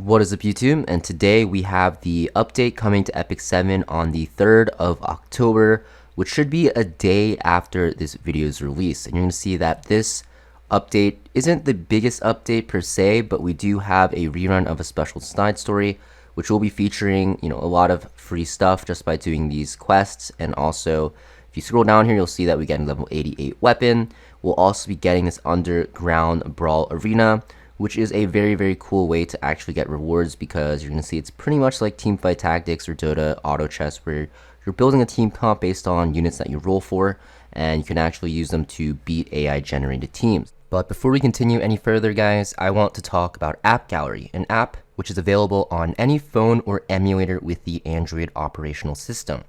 What is up, YouTube? And today we have the update coming to Epic 7 on the 3rd of October, which should be a day after this video's release. And you're going to see that this update isn't the biggest update per se, but we do have a rerun of a special side story, which will be featuring, a lot of free stuff just by doing these quests. And also, if you scroll down here, you'll see that we get a level 88 weapon. We'll also be getting this underground brawl arena, which is a very, very cool way to actually get rewards, because you're going to see it's pretty much like Teamfight Tactics or Dota Auto Chess, where you're building a team comp based on units that you roll for, and you can actually use them to beat AI generated teams. But before we continue any further, guys, I want to talk about AppGallery, an app which is available on any phone or emulator with the Android operational system.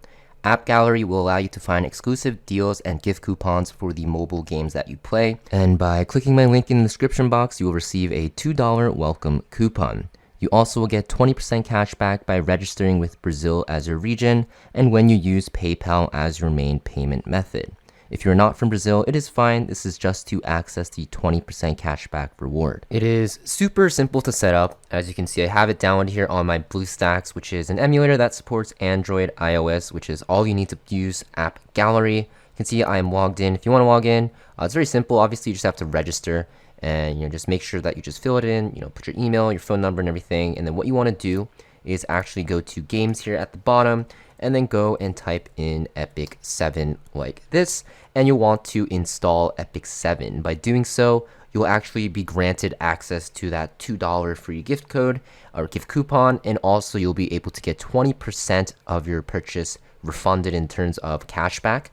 AppGallery will allow you to find exclusive deals and gift coupons for the mobile games that you play. And by clicking my link in the description box, you will receive a $2 welcome coupon. You also will get 20% cash back by registering with Brazil as your region, and when you use PayPal as your main payment method. If you're not from Brazil, it is fine. This is just to access the 20% cashback reward. It is super simple to set up. As you can see, I have it downloaded here on my BlueStacks, which is an emulator that supports Android, iOS, which is all you need to use AppGallery. You can see I am logged in. If you want to log in, it's very simple. Obviously, you just have to register, and just make sure that you just fill it in. Put your email, your phone number, and everything. And then what you want to do is actually go to games here at the bottom, and then go and type in Epic 7 like this, and you'll want to install Epic 7. By doing so, you'll actually be granted access to that $2 free gift code or gift coupon, and also you'll be able to get 20% of your purchase refunded in terms of cashback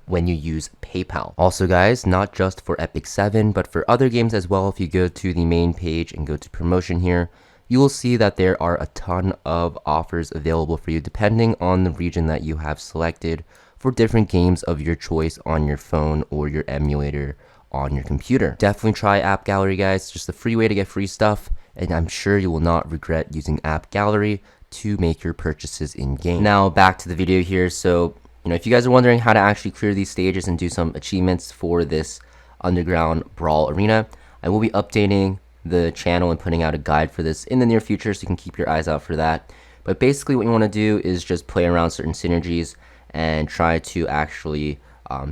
when you use PayPal. Also, guys, not just for Epic 7, but for other games as well. If you go to the main page and go to promotion here, you will see that there are a ton of offers available for you depending on the region that you have selected for different games of your choice on your phone or your emulator on your computer. Definitely try AppGallery, guys. It's just a free way to get free stuff, and I'm sure you will not regret using AppGallery to make your purchases in game. Now back to the video here. So, if you guys are wondering how to actually clear these stages and do some achievements for this underground brawl arena, I will be updating the channel and putting out a guide for this in the near future, so you can keep your eyes out for that. But basically what you want to do is just play around certain synergies and try to actually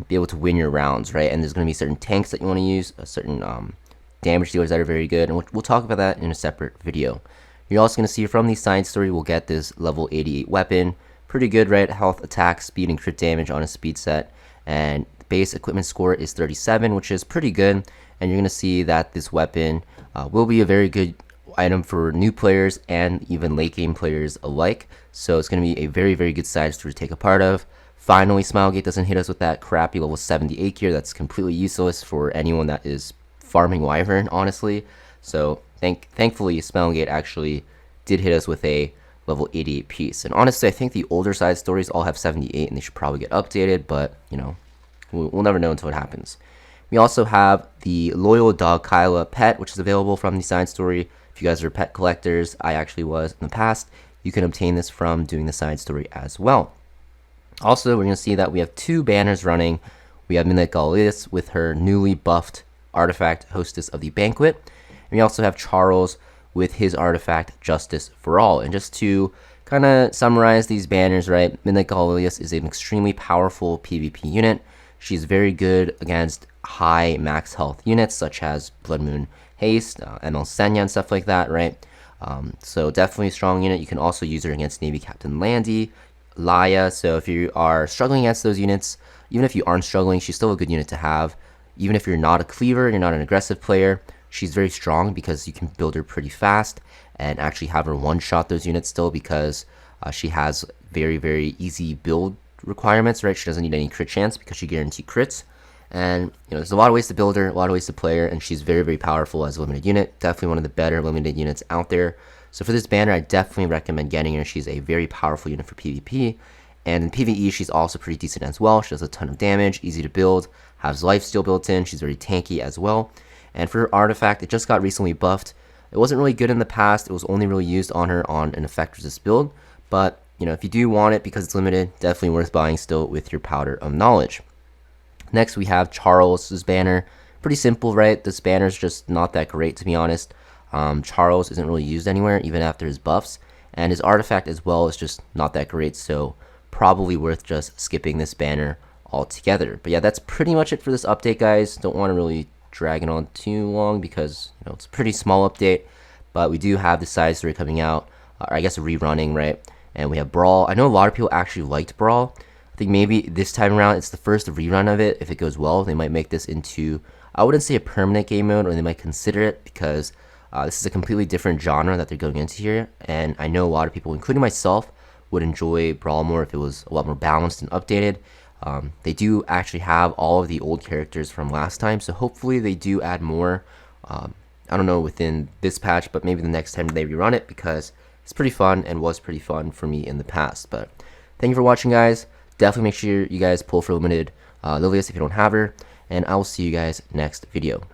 be able to win your rounds, right? And there's going to be certain tanks that you want to use, certain damage dealers that are very good, and we'll talk about that in a separate video. You're also going to see from the side story we'll get this level 88 weapon. Pretty good, right? Health, attack, speed, and crit damage on a speed set, and the base equipment score is 37, which is pretty good. And you're going to see that this weapon will be a very good item for new players and even late game players alike. So it's going to be a very, very good side story to take a part of. Finally, Smilegate doesn't hit us with that crappy level 78 gear that's completely useless for anyone that is farming Wyvern, honestly. So thankfully, Smilegate actually did hit us with a level 88 piece. And honestly, I think the older side stories all have 78 and they should probably get updated, but we'll never know until it happens. We also have the Loyal Dog Kyla pet, which is available from the side story. If you guys are pet collectors, I actually was in the past, you can obtain this from doing the side story as well. Also, we're going to see that we have two banners running. We have Midnight Gauleus with her newly buffed artifact, Hostess of the Banquet. And we also have Charles with his artifact, Justice for All. And just to kind of summarize these banners, right, Midnight Gauleus is an extremely powerful PvP unit. She's very good against high max health units such as Blood Moon Haste, ML Senya, and stuff like that, right? So definitely a strong unit. You can also use her against Navy Captain Landy, Laya. So if you are struggling against those units, even if you aren't struggling, she's still a good unit to have. Even if you're not a cleaver, you're not an aggressive player, she's very strong because you can build her pretty fast and actually have her one-shot those units still, because she has very, very easy build requirements, right? She doesn't need any crit chance because she guarantees crits. And there's a lot of ways to build her, a lot of ways to play her, and she's very, very powerful as a limited unit. Definitely one of the better limited units out there. So for this banner, I definitely recommend getting her. She's a very powerful unit for PvP, and in PvE, she's also pretty decent as well. She does a ton of damage, easy to build, has lifesteal built in. She's very tanky as well. And for her artifact, it just got recently buffed. It wasn't really good in the past. It was only really used on her on an effect resist build, but if you do want it because it's limited, definitely worth buying still with your Powder of Knowledge. Next, we have Charles' banner. Pretty simple, right? This banner is just not that great, to be honest. Charles isn't really used anywhere, even after his buffs, and his artifact as well is just not that great, so probably worth just skipping this banner altogether. But yeah, that's pretty much it for this update, guys. Don't want to really drag it on too long because it's a pretty small update, but we do have the side story coming out, or I guess rerunning, right? And we have Brawl. I know a lot of people actually liked Brawl. I think maybe this time around it's the first rerun of it. If it goes well, they might make this into, I wouldn't say a permanent game mode, or they might consider it, because this is a completely different genre that they're going into here, and I know a lot of people, including myself, would enjoy Brawl more if it was a lot more balanced and updated. They do actually have all of the old characters from last time, so hopefully they do add more. I don't know within this patch, but maybe the next time they rerun it, because it's pretty fun and was pretty fun for me in the past. But thank you for watching, guys. Definitely make sure you guys pull for limited Lilius if you don't have her, and I will see you guys next video.